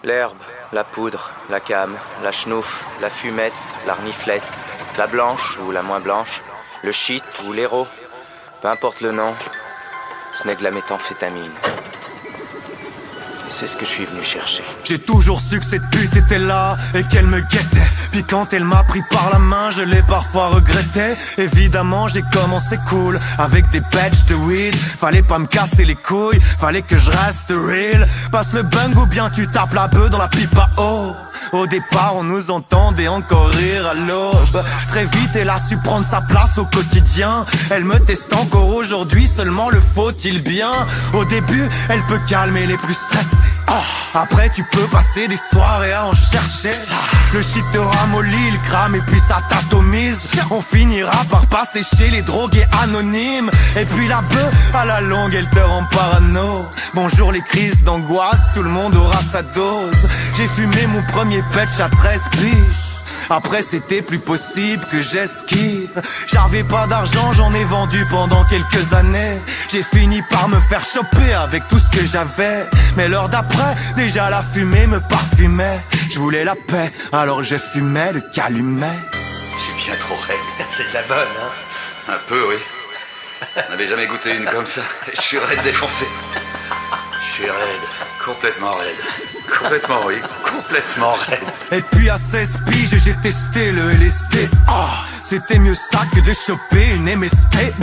L'herbe, la poudre, la came, la chenouf, la fumette, la reniflette, la blanche ou la moins blanche, le shit ou l'héros, peu importe le nom, ce n'est que la méthamphétamine. C'est ce que je suis venu chercher. J'ai toujours su que cette pute était là et qu'elle me guettait. Puis quand elle m'a pris par la main, je l'ai parfois regretté. Évidemment, j'ai commencé cool avec des patchs de weed. Fallait pas me casser les couilles, fallait que je reste real. Passe le bung ou bien tu tapes la beuh dans la pipe à eau. Au départ, on nous entendait encore rire à l'aube. Très vite, elle a su prendre sa place au quotidien. Elle me teste encore aujourd'hui, seulement le faut-il bien. Au début, elle peut calmer les plus stressés. Après, tu peux passer des soirées à en chercher. Le shit te ramollit, il crame et puis ça t'atomise. On finira par passer chez les drogués anonymes. Et puis la beuh, à la longue, elle te rend parano. Bonjour les crises d'angoisse, tout le monde aura sa dose. J'ai fumé mon premier patch à 13 piges. Après c'était plus possible que j'esquive. J'avais pas d'argent, j'en ai vendu pendant quelques années. J'ai fini par me faire choper avec tout ce que j'avais. Mais l'heure d'après, déjà la fumée me parfumait. Je voulais la paix, alors je fumais le calumet. Je suis bien trop raide. C'est de la bonne, hein? Un peu, oui. On n'avait jamais goûté une comme ça. Je suis raide défoncé. Je suis raide. Complètement raide. Complètement, oui. Complètement raide. Et puis à 16 piges, j'ai testé le LSD. C'était mieux ça que de choper une MST.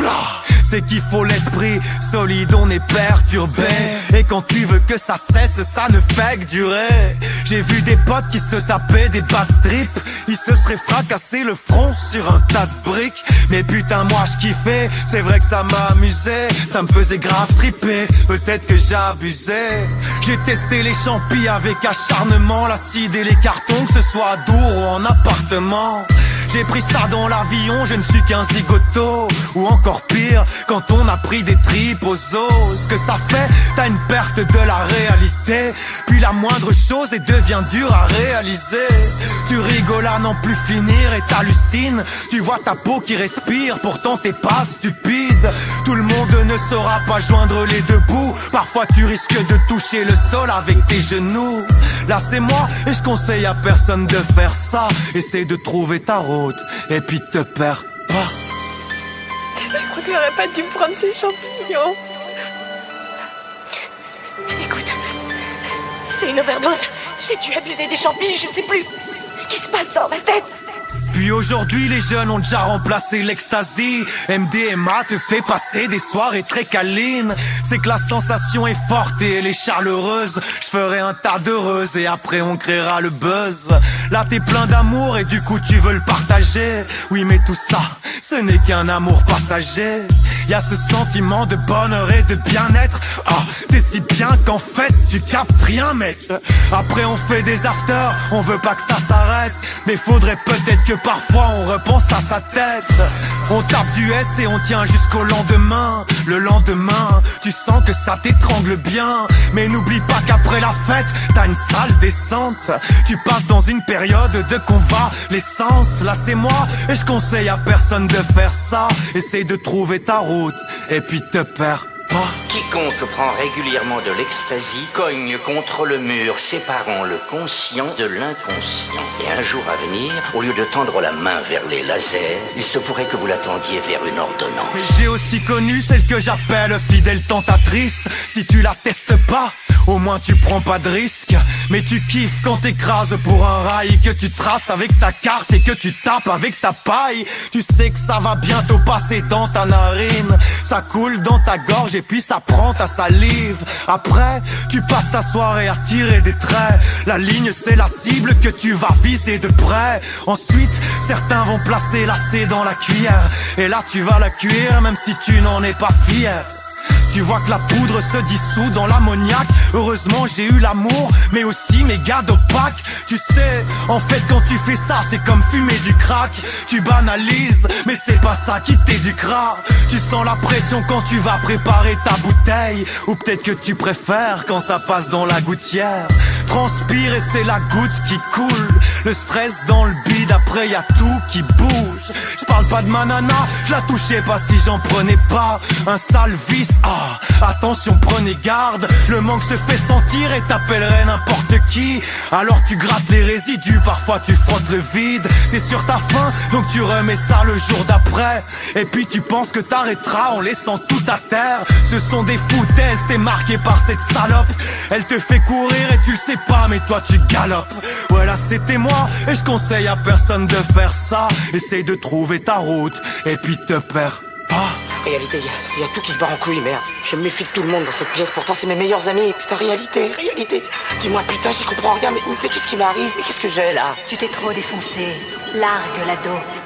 C'est qu'il faut l'esprit solide, on est perturbé. Et quand tu veux que ça cesse, ça ne fait que durer. J'ai vu des potes qui se tapaient des bad trips. Ils se seraient fracassé le front sur un tas de briques. Mais putain moi je kiffais, c'est vrai que ça m'a amusé. Ça me faisait grave tripper, peut-être que j'abusais. J'ai testé les champis avec acharnement, l'acide et les cartons, que ce soit à Dour ou en appartement. J'ai pris ça dans l'avion, je ne suis qu'un zigoto. Ou encore pire, quand on a pris des tripes aux os. Ce que ça fait, t'as une perte de la réalité. Puis la moindre chose et devient dure à réaliser. Tu rigoles à n'en plus finir et t'hallucines. Tu vois ta peau qui respire, pourtant t'es pas stupide. Tout le monde ne saura pas joindre les deux bouts. Parfois tu risques de toucher le sol avec tes genoux. Là c'est moi et je conseille à personne de faire ça. Essaye de trouver ta route et puis te perds pas. Je crois que j'aurais pas dû prendre ces champignons. Écoute, c'est une overdose. J'ai dû abuser des champignons, je sais plus ce qui se passe dans ma tête. Puis aujourd'hui les jeunes ont déjà remplacé l'ecstasy. MDMA te fait passer des soirées très câlines. C'est que la sensation est forte et elle est chaleureuse. Je ferai un tas d'heureuses et après on créera le buzz. Là t'es plein d'amour et du coup tu veux le partager. Oui mais tout ça, ce n'est qu'un amour passager. Y'a ce sentiment de bonheur et de bien-être. T'es si bien qu'en fait tu captes rien mec. Après on fait des afters, on veut pas que ça s'arrête. Mais faudrait peut-être que parfois on repense à sa tête. On tape du S et on tient jusqu'au lendemain. Le lendemain, tu sens que ça t'étrangle bien. Mais n'oublie pas qu'après la fête, t'as une sale descente. Tu passes dans une période de convalescence. Là c'est moi et je conseille à personne de faire ça. Essaye de trouver ta route et puis te perds pas. Quiconque prend régulièrement de l'ecstasy cogne contre le mur, séparant le conscient de l'inconscient. Et un jour à venir, au lieu de tendre la main vers les lasers, il se pourrait que vous l'attendiez vers une ordonnance. Mais j'ai aussi connu celle que j'appelle fidèle tentatrice. Si tu la testes pas, au moins tu prends pas de risque. Mais tu kiffes quand t'écrases pour un rail, que tu traces avec ta carte et que tu tapes avec ta paille. Tu sais que ça va bientôt passer dans ta narine. Ça coule dans ta gorge et puis ça prend ta salive. Après, tu passes ta soirée à tirer des traits. La ligne c'est la cible que tu vas viser de près. Ensuite, certains vont placer lacet dans la cuillère. Et là tu vas la cuire même si tu n'en es pas fier. Tu vois que la poudre se dissout dans l'ammoniac. Heureusement j'ai eu l'amour, mais aussi mes gars d'opaque. Tu sais, en fait quand tu fais ça, c'est comme fumer du crack. Tu banalises, mais c'est pas ça qui t'éduquera. Tu sens la pression quand tu vas préparer ta bouteille. Ou peut-être que tu préfères quand ça passe dans la gouttière. Transpire et c'est la goutte qui coule. Le stress dans le bide, après y a tout qui bouge. Je parle pas de ma nana, je la touchais pas si j'en prenais pas un sale vice. Ah, attention prenez garde, le manque se fait sentir et t'appellerais n'importe qui. Alors tu grattes les résidus, parfois tu frottes le vide. T'es sur ta faim, donc tu remets ça le jour d'après. Et puis tu penses que t'arrêteras en laissant tout à terre. Ce sont des foutaises, t'es marqué par cette salope. Elle te fait courir et tu le sais pas, mais toi tu galopes. Voilà, c'était moi et je conseille à personne de faire ça. Essaye de trouver ta route et puis te perds pas. Réalité, il y a tout qui se barre en couille, merde. Je me méfie de tout le monde dans cette pièce, pourtant c'est mes meilleurs amis. Putain, réalité. Dis-moi, putain, j'y comprends rien, mais qu'est-ce qui m'arrive? Mais qu'est-ce que j'ai là? Tu t'es trop défoncé. Largue la dope.